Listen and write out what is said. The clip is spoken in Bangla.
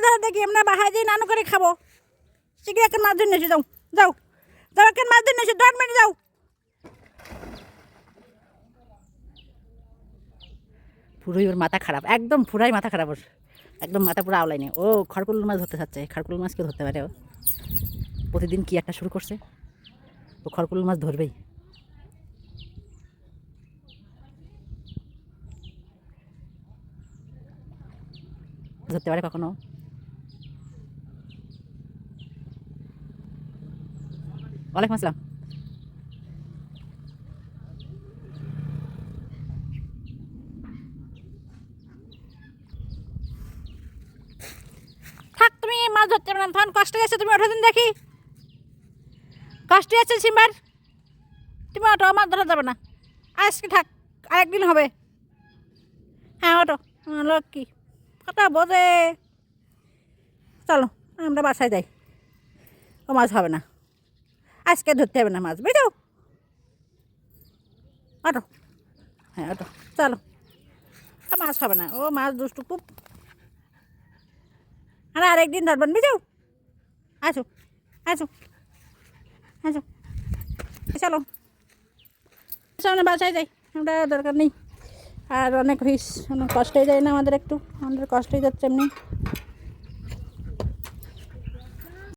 ধরো দেখি, আমরা বাহায় দিয়ে নানু করে খাবো। শিগগির একটা মাছ ধরে এসে যাও, যাও যাও, একটা মাছ ধরে এসে 10 মিনিট যাও। পুরোই ওর মাথা খারাপ, একদম পুরাই মাথা খারাপ ওর, একদম মাথা পুরো আওলাই নেই। ও খড়কুল মাছ ধরতে চাচ্ছে, খড়কুল মাছ কেউ ধরতে পারে? ও প্রতিদিন কি একটা শুরু করছে, ও খড়কুল মাছ ধরবেই। ধরতে পারে কখনো? ওয়ালাইকুম আসসালাম। থাক, তুমি মাছ ধরতে পারো না, তখন কষ্ট গেছে, তুমি ওঠো দিন দেখি। কষ্ট আছে সিম্বার, তুমি ওঠো, মাছ ধরা যাবে না আজকে, থাক আরেকদিন হবে। হ্যাঁ ওঠো, লক্ষ্মী কথা বোঝে। চলো আমরা বাসায় যাই, ও মাছ হবে না, আজকে ধরতে হবে না মাছ, বুঝছো? ওঠো, হ্যাঁ ওঠো, চলো। মাছ হবে না, ও মাছ দুষ্টু খুব, আর আরেকদিন ধরবেন, বুঝছো? আসো আসো আসো, চলো সামনে বাসায় যাই, আমরা দরকার নেই আর অনেক হইস, অনেক কষ্টই যায় না আমাদের, একটু আমাদের কষ্টই যাচ্ছে এমনি।